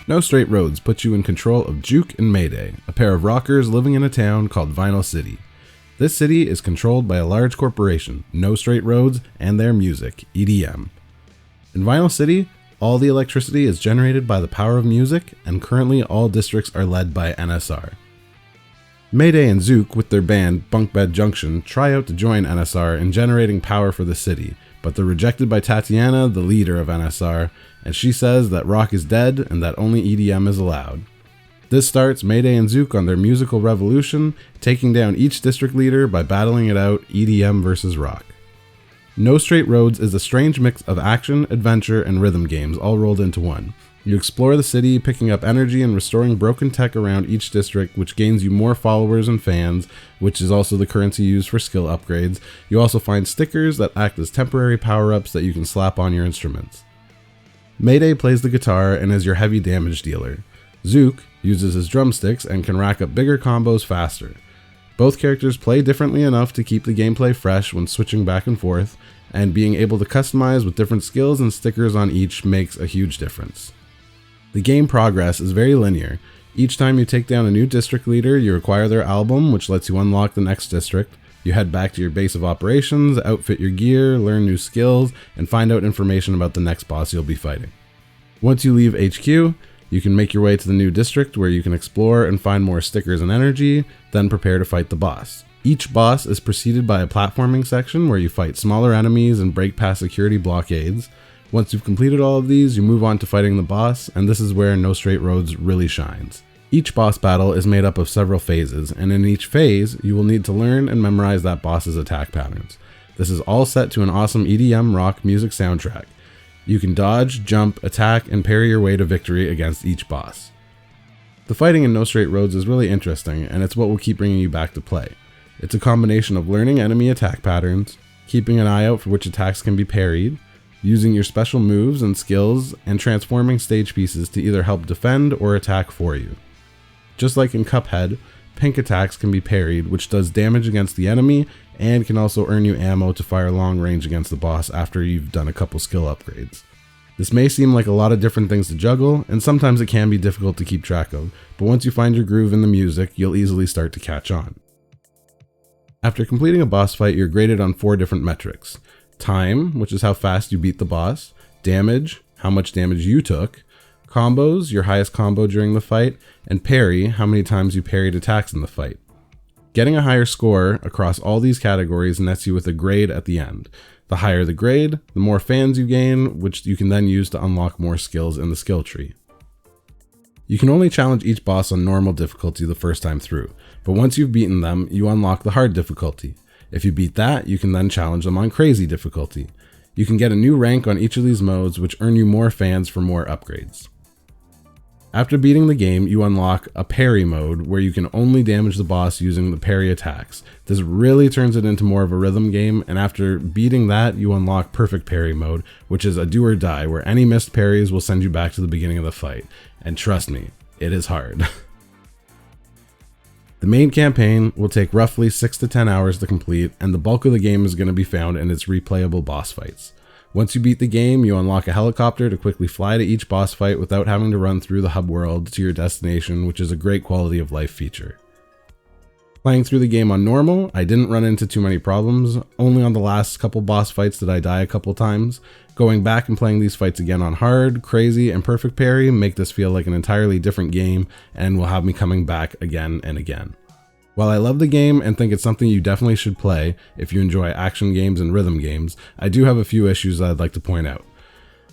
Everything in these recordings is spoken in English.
No Straight Roads puts you in control of Juke and Mayday, a pair of rockers living in a town called Vinyl City. This city is controlled by a large corporation, No Straight Roads, and their music, EDM. In Vinyl City, all the electricity is generated by the power of music, and currently all districts are led by NSR. Mayday and Zook, with their band Bunkbed Junction, try out to join NSR in generating power for the city, but they're rejected by Tatiana, the leader of NSR, and she says that rock is dead and that only EDM is allowed. This starts Mayday and Zook on their musical revolution, taking down each district leader by battling it out EDM versus rock. No Straight Roads is a strange mix of action, adventure, and rhythm games all rolled into one. You explore the city, picking up energy and restoring broken tech around each district, which gains you more followers and fans, which is also the currency used for skill upgrades. You also find stickers that act as temporary power-ups that you can slap on your instruments. Mayday plays the guitar and is your heavy damage dealer. Zook uses his drumsticks and can rack up bigger combos faster. Both characters play differently enough to keep the gameplay fresh when switching back and forth, and being able to customize with different skills and stickers on each makes a huge difference. The game progress is very linear. Each time you take down a new district leader, you acquire their album, which lets you unlock the next district. You head back to your base of operations, outfit your gear, learn new skills, and find out information about the next boss you'll be fighting. Once you leave HQ, you can make your way to the new district where you can explore and find more stickers and energy, then prepare to fight the boss. Each boss is preceded by a platforming section where you fight smaller enemies and break past security blockades. Once you've completed all of these, you move on to fighting the boss, and this is where No Straight Roads really shines. Each boss battle is made up of several phases, and in each phase, you will need to learn and memorize that boss's attack patterns. This is all set to an awesome EDM rock music soundtrack. You can dodge, jump, attack, and parry your way to victory against each boss. The fighting in No Straight Roads is really interesting, and it's what will keep bringing you back to play. It's a combination of learning enemy attack patterns, keeping an eye out for which attacks can be parried, using your special moves and skills, and transforming stage pieces to either help defend or attack for you. Just like in Cuphead, pink attacks can be parried, which does damage against the enemy and can also earn you ammo to fire long range against the boss after you've done a couple skill upgrades. This may seem like a lot of different things to juggle, and sometimes it can be difficult to keep track of, but once you find your groove in the music, you'll easily start to catch on. After completing a boss fight, you're graded on 4 different metrics. Time, which is how fast you beat the boss, damage, how much damage you took, combos, your highest combo during the fight, and parry, how many times you parried attacks in the fight. Getting a higher score across all these categories nets you with a grade at the end. The higher the grade, the more fans you gain, which you can then use to unlock more skills in the skill tree. You can only challenge each boss on normal difficulty the first time through, but once you've beaten them, you unlock the hard difficulty. If you beat that, you can then challenge them on crazy difficulty. You can get a new rank on each of these modes, which earn you more fans for more upgrades. After beating the game, you unlock a Parry Mode, where you can only damage the boss using the parry attacks. This really turns it into more of a rhythm game, and after beating that, you unlock Perfect Parry Mode, which is a do or die, where any missed parries will send you back to the beginning of the fight. And trust me, it is hard. The main campaign will take roughly 6 to 10 hours to complete, and the bulk of the game is going to be found in its replayable boss fights. Once you beat the game, you unlock a helicopter to quickly fly to each boss fight without having to run through the hub world to your destination, which is a great quality of life feature. Playing through the game on normal, I didn't run into too many problems. Only on the last couple boss fights did I die a couple times. Going back and playing these fights again on hard, crazy, and perfect parry make this feel like an entirely different game and will have me coming back again and again. While I love the game and think it's something you definitely should play if you enjoy action games and rhythm games, I do have a few issues that I'd like to point out.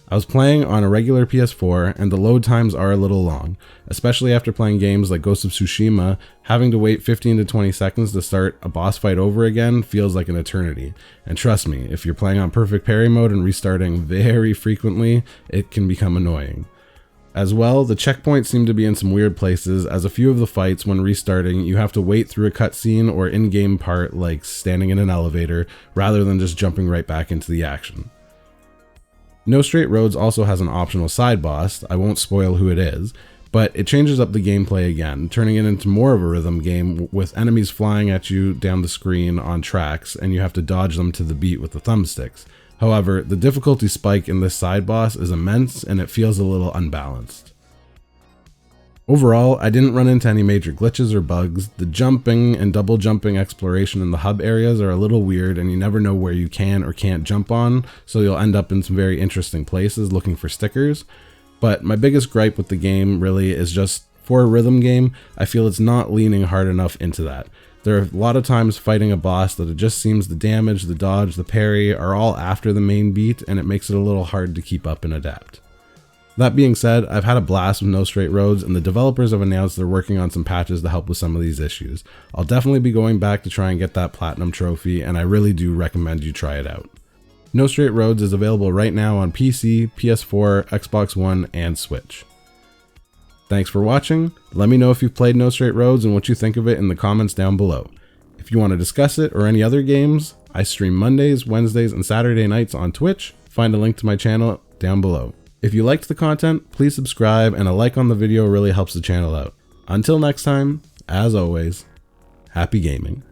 I was playing on a regular PS4 and the load times are a little long, especially after playing games like Ghost of Tsushima. Having to wait 15 to 20 seconds to start a boss fight over again feels like an eternity. And trust me, if you're playing on Perfect Parry Mode and restarting very frequently, it can become annoying. As well, the checkpoints seem to be in some weird places, as a few of the fights, when restarting, you have to wait through a cutscene or in-game part like standing in an elevator, rather than just jumping right back into the action. No Straight Roads also has an optional side boss. I won't spoil who it is, but it changes up the gameplay again, turning it into more of a rhythm game with enemies flying at you down the screen on tracks, and you have to dodge them to the beat with the thumbsticks. However, the difficulty spike in this side boss is immense and it feels a little unbalanced. Overall, I didn't run into any major glitches or bugs. The jumping and double jumping exploration in the hub areas are a little weird, and you never know where you can or can't jump on, so you'll end up in some very interesting places looking for stickers. But my biggest gripe with the game really is just, for a rhythm game, I feel it's not leaning hard enough into that. There are a lot of times fighting a boss that it just seems the damage, the dodge, the parry are all after the main beat, and it makes it a little hard to keep up and adapt. That being said, I've had a blast with No Straight Roads, and the developers have announced they're working on some patches to help with some of these issues. I'll definitely be going back to try and get that platinum trophy, and I really do recommend you try it out. No Straight Roads is available right now on PC, PS4, Xbox One, and Switch. Thanks for watching. Let me know if you've played No Straight Roads and what you think of it in the comments down below. If you want to discuss it or any other games, I stream Mondays, Wednesdays, and Saturday nights on Twitch. Find a link to my channel down below. If you liked the content, please subscribe, and a like on the video really helps the channel out. Until next time, as always, happy gaming.